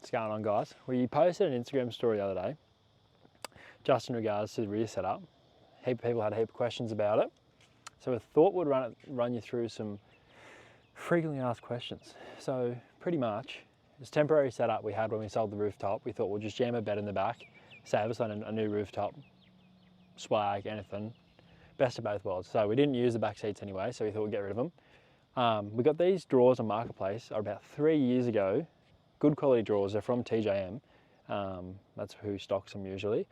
What's going on, guys? We posted an Instagram story the other day just in regards to the rear setup. A heap of people had a heap of questions about it, so we thought we'd run you through some frequently asked questions. So pretty much this temporary setup we had when we sold the rooftop, we thought we'll just jam a bed in the back, save us on a new rooftop, swag, anything, best of both worlds. So we didn't use the back seats anyway, so we thought we'd get rid of them. We got these drawers on Marketplace about 3 years ago. Good quality drawers, they're from TJM. That's who stocks them usually.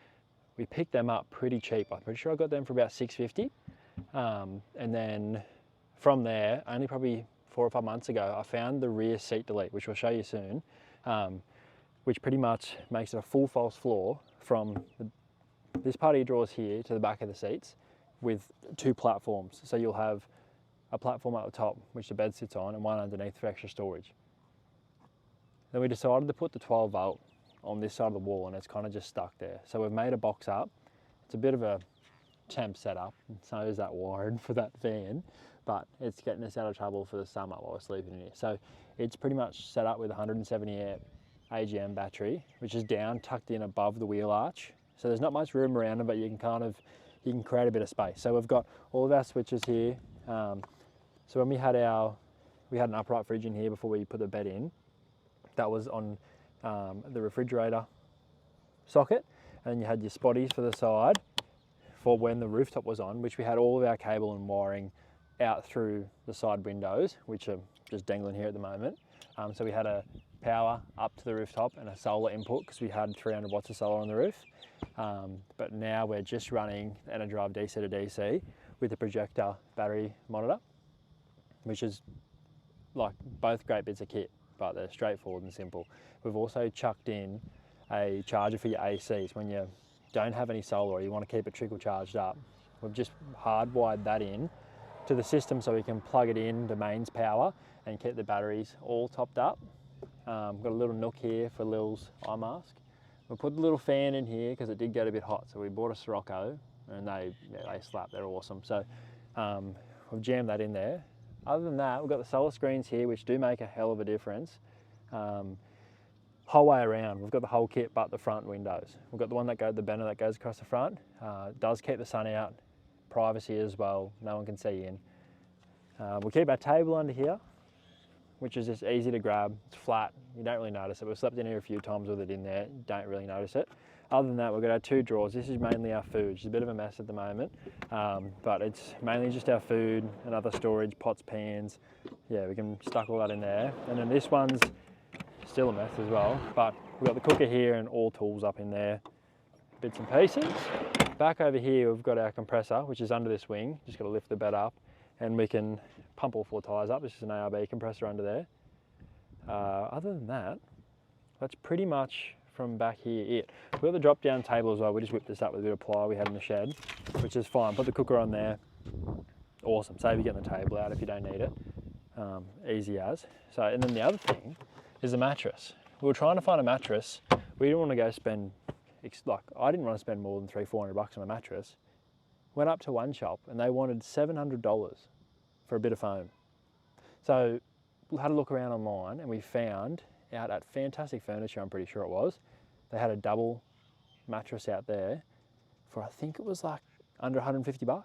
We picked them up pretty cheap. I'm pretty sure I got them for about $6.50. And then from there, only probably 4 or 5 months ago, I found the rear seat delete, which we'll show you soon, which pretty much makes it a full false floor from this part of your drawers here to the back of the seats with 2 platforms. So you'll have a platform at the top, which the bed sits on, and one underneath for extra storage. Then we decided to put the 12 volt on this side of the wall, and it's kind of just stuck there. So we've made a box up. It's a bit of a temp setup, and so is that wired for that fan, but it's getting us out of trouble for the summer while we're sleeping in here. So it's pretty much set up with 170 amp AGM battery, which is down, tucked in above the wheel arch. So there's not much room around it, but you can create a bit of space. So we've got all of our switches here. So when we had an upright fridge in here before we put the bed in, that was on the refrigerator socket, and you had your spotties for the side for when the rooftop was on, which we had all of our cable and wiring out through the side windows, which are just dangling here at the moment. So we had a power up to the rooftop and a solar input because we had 300 watts of solar on the roof. But now we're just running EnerDrive DC to DC with the projector battery monitor, which is like both great bits of kit, but they're straightforward and simple. We've also chucked in a charger for your ACs when you don't have any solar or you want to keep it trickle charged up. We've just hardwired that in to the system so we can plug it in to mains power and keep the batteries all topped up. Got a little nook here for Lil's eye mask. We put the little fan in here because it did get a bit hot, so we bought a Sirocco, and they slap, they're awesome. So we've jammed that in there. Other than that, we've got the solar screens here, which do make a hell of a difference. Whole way around, we've got the whole kit but the front windows. We've got the one the banner that goes across the front. Does keep the sun out, privacy as well, no one can see in. We'll keep our table under here, which is just easy to grab. It's flat, you don't really notice it. We've slept in here a few times with it in there, you don't really notice it. Other than that, we've got our 2 drawers. This is mainly our food, which is a bit of a mess at the moment, but it's mainly just our food and other storage, pots, pans. Yeah, we can stuck all that in there. And then this one's still a mess as well, but we've got the cooker here and all tools up in there, bits and pieces. Back over here, we've got our compressor, which is under this wing. Just got to lift the bed up, and we can pump all 4 tyres up. This is an ARB compressor under there. Other than that, that's pretty much from back here it. We've got the drop down table as well. We just whipped this up with a bit of ply we had in the shed, which is fine. Put the cooker on there. Awesome. Save you getting the table out if you don't need it. Easy as. So, and then the other thing is the mattress. We were trying to find a mattress. We didn't want to go spend, I didn't want to spend more than $300-400 on a mattress. Went up to one shop and they wanted $700 for a bit of foam. So we had a look around online and we found out at Fantastic Furniture, I'm pretty sure it was, they had a double mattress out there for, I think it was like under $150.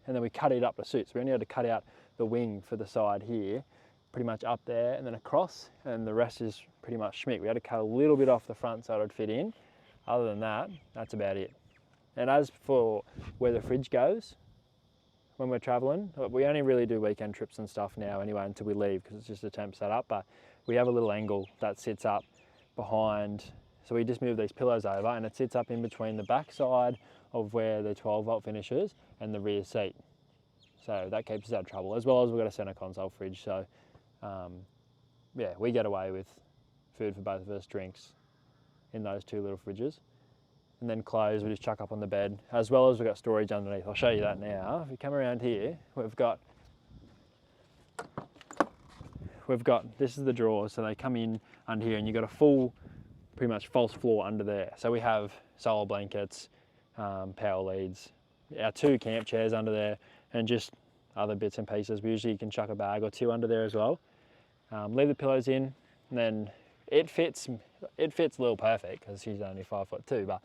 And then we cut it up to suit. So we only had to cut out the wing for the side here, pretty much up there and then across, and the rest is pretty much schmick. We had to cut a little bit off the front so it would fit in. Other than that, that's about it. And as for where the fridge goes, when we're traveling, we only really do weekend trips and stuff now anyway until we leave because it's just a temp setup, but we have a little angle that sits up behind. So we just move these pillows over and it sits up in between the back side of where the 12 volt finishes and the rear seat. So that keeps us out of trouble, as well as we've got a center console fridge. So yeah, we get away with food for both of us, drinks in those 2 little fridges. And then clothes we just chuck up on the bed, as well as we've got storage underneath. I'll show you that now. If you come around here, we've got, this is the drawers, so they come in under here and you've got a full, pretty much false floor under there. So we have solar blankets, power leads, our 2 camp chairs under there, and just other bits and pieces. We usually can chuck a bag or 2 under there as well. Leave the pillows in, and then it fits Lil perfect because she's only 5'2", but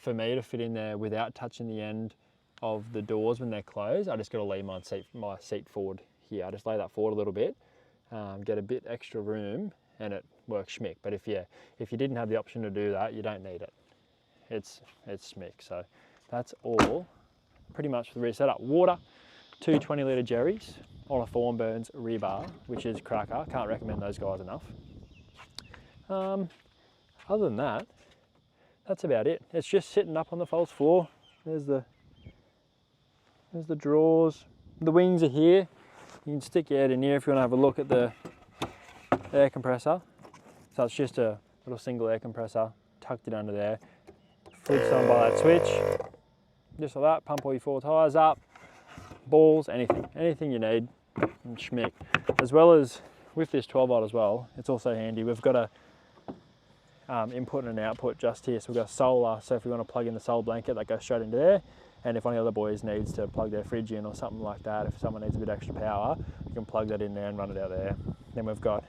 for me to fit in there without touching the end of the doors when they're closed, I just got to leave my seat forward here. I just lay that forward a little bit, get a bit extra room, and it works schmick. But if you didn't have the option to do that, you don't need it. It's schmick. So that's all pretty much for the rear setup. Water, 2 20-litre jerrys on a Thornburns rear bar, which is cracker. Can't recommend those guys enough. Other than that, that's about it. It's just sitting up on the false floor. There's the drawers. The wings are here. You can stick your head in here if you want to have a look at the air compressor. So it's just a little single air compressor, tucked it under there. Fridge on by that switch. Just like that, pump all your 4 tyres up, balls, anything you need, and schmick. As well as with this 12 volt as well, it's also handy. We've got a input and an output just here. So we've got solar, so if we want to plug in the solar blanket, that goes straight into there. And if one of the other boys needs to plug their fridge in or something like that, if someone needs a bit extra power, you can plug that in there and run it out there. Then we've got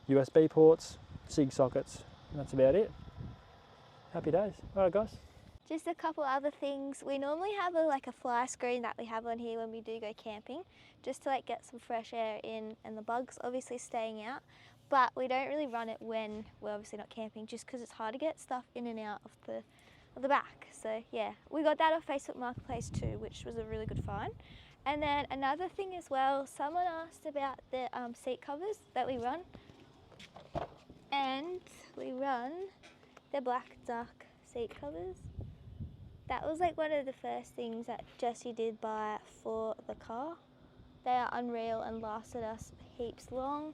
USB ports, SIG sockets, and that's about it. Happy days. All right, guys. Just a couple other things. We normally have a fly screen that we have on here when we do go camping, just to get some fresh air in and the bugs obviously staying out. But we don't really run it when we're obviously not camping, just because it's hard to get stuff in and out of the back. So yeah, we got that off Facebook Marketplace too, which was a really good find. And then another thing as well, someone asked about the seat covers that we run, and we run the black duck seat covers. That was one of the first things that Jessie did buy for the car. They are unreal and lasted us heaps long.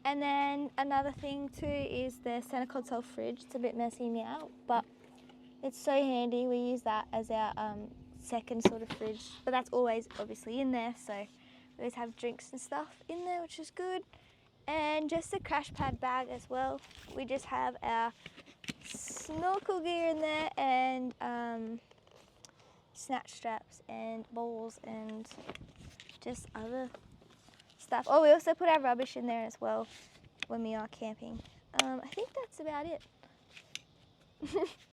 And then another thing too is the center console fridge. It's a bit messy now, but it's so handy. We use that as our second sort of fridge, but that's always obviously in there. So we always have drinks and stuff in there, which is good. And just a crash pad bag as well. We just have our snorkel gear in there and snatch straps and balls and just other stuff. Oh, we also put our rubbish in there as well when we are camping. I think that's about it.